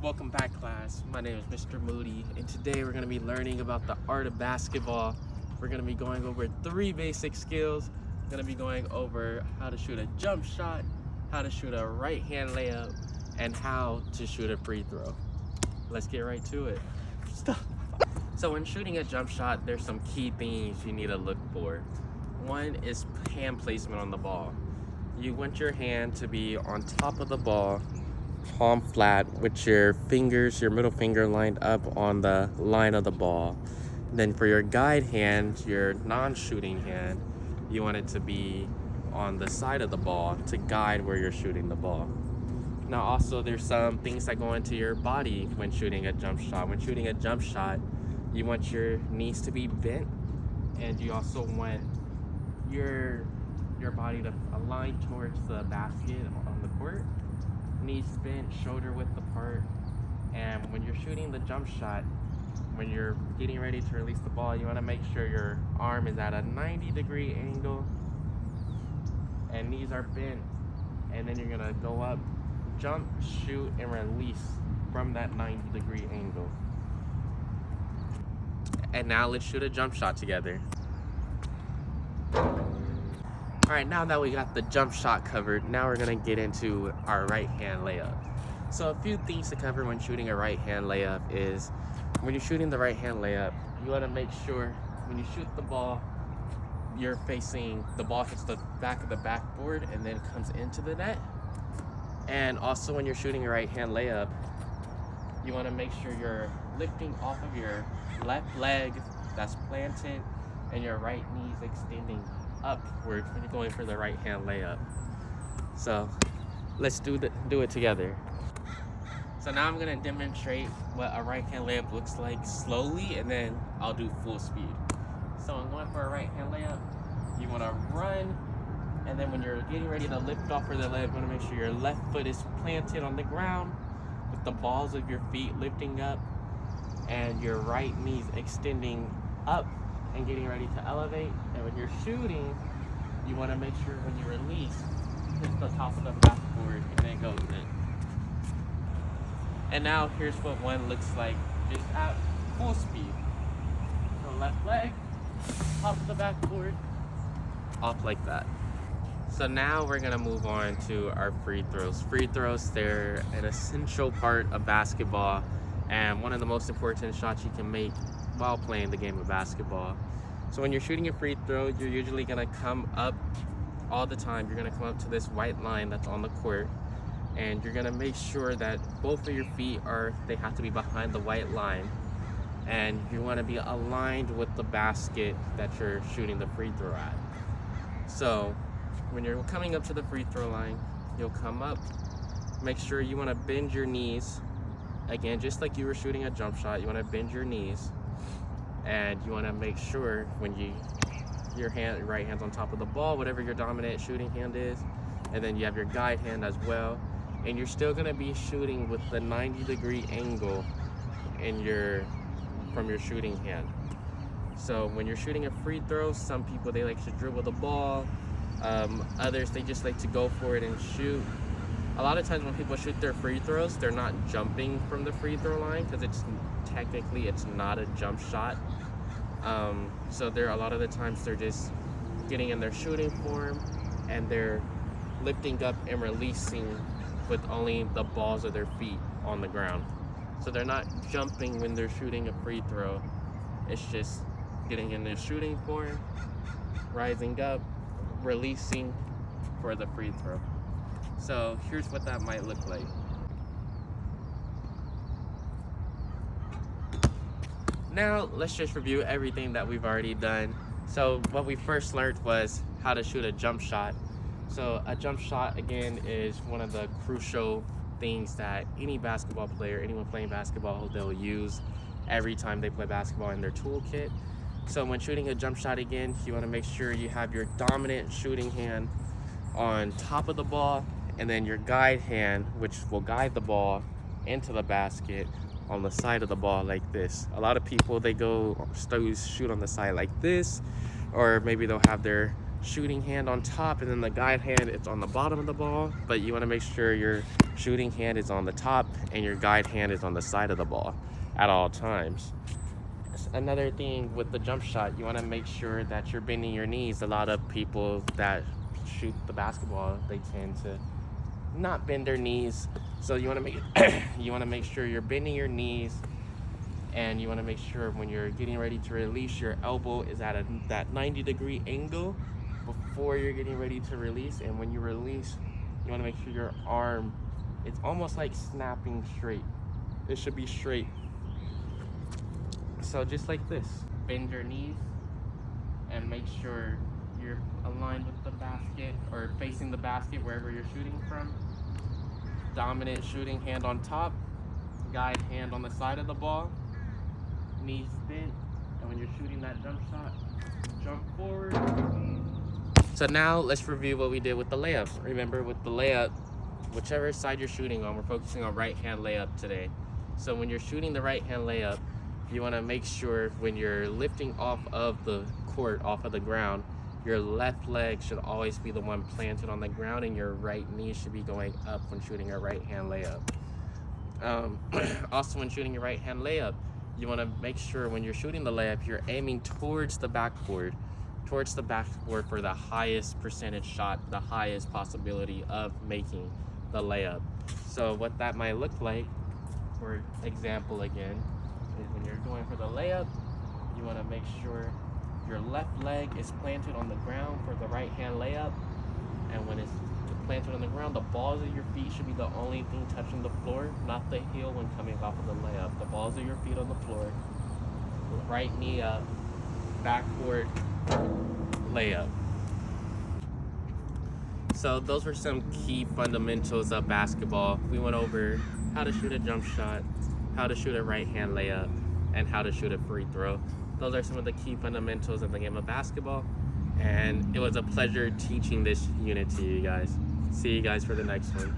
Welcome back, class. My name is Mr. Moody, and today we're going to be learning about the art of basketball. We're going to be going over 3 basic skills. We're going to be going over how to shoot a jump shot, how to shoot a right-hand layup, and how to shoot a free throw. Let's get right to it. Stop. So when shooting a jump shot, there's some key things you need to look for. One is hand placement on the ball. You want your hand to be on top of the ball, palm flat, with your fingers, your middle finger lined up on the line of the ball. Then for your guide hand, your non-shooting hand, you want it to be on the side of the ball to guide where you're shooting the ball. Now also there's some things that go into your body when shooting a jump shot. When shooting a jump shot, you want your knees to be bent, and you also want your body to align towards the basket on the court. Knees bent, shoulder width apart. And when you're shooting the jump shot, when you're getting ready to release the ball, you want to make sure your arm is at a 90-degree angle and knees are bent, and then you're gonna go up, jump, shoot, and release from that 90-degree angle. And now let's shoot a jump shot together. Alright, now that we got the jump shot covered, now we're going to get into our right hand layup. So a few things to cover when shooting a right hand layup is, when you're shooting the right hand layup, you want to make sure when you shoot the ball, you're facing, the ball hits the back of the backboard and then comes into the net. And also when you're shooting a right hand layup, you want to make sure you're lifting off of your left leg that's planted and your right knee's extending upward when you're going for the right hand layup. So let's do it together. So now I'm going to demonstrate what a right hand layup looks like slowly, and then I'll do full speed. So I'm going for a right hand layup. You want to run, and then when you're getting ready to lift off for the leg, you want to make sure your left foot is planted on the ground with the balls of your feet lifting up and your right knees extending up and getting ready to elevate. And when you're shooting, you want to make sure when you release, hit the top of the backboard and then goes in. And now here's what one looks like just at full speed. So left leg, top of the backboard, off like that. So now we're gonna move on to our free throws. Free throws, they're an essential part of basketball and one of the most important shots you can make while playing the game of basketball. So when you're shooting a free throw, you're usually gonna come up all the time. You're gonna come up to this white line that's on the court, and you're gonna make sure that both of your feet they have to be behind the white line, and you wanna be aligned with the basket that you're shooting the free throw at. So when you're coming up to the free throw line, you'll come up, make sure you wanna bend your knees. Again, just like you were shooting a jump shot, you want to bend your knees, and you want to make sure when your right hand's on top of the ball, whatever your dominant shooting hand is, and then you have your guide hand as well, and you're still going to be shooting with the 90-degree angle from your shooting hand. So when you're shooting a free throw, some people, they like to dribble the ball, others, they just like to go for it and shoot. A lot of times when people shoot their free throws, they're not jumping from the free throw line because it's not a jump shot. So a lot of the times they're just getting in their shooting form, and they're lifting up and releasing with only the balls of their feet on the ground. So they're not jumping when they're shooting a free throw. It's just getting in their shooting form, rising up, releasing for the free throw. So here's what that might look like. Now let's just review everything that we've already done. So what we first learned was how to shoot a jump shot. So a jump shot, again, is one of the crucial things that any basketball player, anyone playing basketball, they'll use every time they play basketball in their toolkit. So when shooting a jump shot, again, you want to make sure you have your dominant shooting hand on top of the ball, and then your guide hand, which will guide the ball into the basket, on the side of the ball like this. A lot of people, they shoot on the side like this, or maybe they'll have their shooting hand on top, and then the guide hand is on the bottom of the ball, but you want to make sure your shooting hand is on the top and your guide hand is on the side of the ball at all times. Another thing with the jump shot, you want to make sure that you're bending your knees. A lot of people that shoot the basketball, they tend to not bend their knees, so you want to make sure you're bending your knees, and you want to make sure when you're getting ready to release, your elbow is at that 90-degree angle before you're getting ready to release. And when you release, you want to make sure your arm, it's almost like snapping straight. It should be straight. So just like this, bend your knees and make sure you're aligned with the basket or facing the basket wherever you're shooting from. Dominant shooting hand on top, guide hand on the side of the ball, knees bent, and when you're shooting that jump shot, jump forward. So now let's review what we did with the layup. Remember, with the layup, whichever side you're shooting on, we're focusing on right hand layup today. So when you're shooting the right hand layup, you want to make sure when you're lifting off of the court, off of the ground, your left leg should always be the one planted on the ground, and your right knee should be going up when shooting a right hand layup. Also, when shooting your right hand layup, you want to make sure when you're shooting the layup, you're aiming towards the backboard for the highest percentage shot, the highest possibility of making the layup. So what that might look like, for example again, is when you're going for the layup, you want to make sure your left leg is planted on the ground for the right hand layup, and when it's planted on the ground, the balls of your feet should be the only thing touching the floor, not the heel when coming off of the layup. The balls of your feet on the floor, right knee up, backboard, layup. So those were some key fundamentals of basketball. We went over how to shoot a jump shot, how to shoot a right hand layup, and how to shoot a free throw. Those are some of the key fundamentals of the game of basketball, and it was a pleasure teaching this unit to you guys. See you guys for the next one.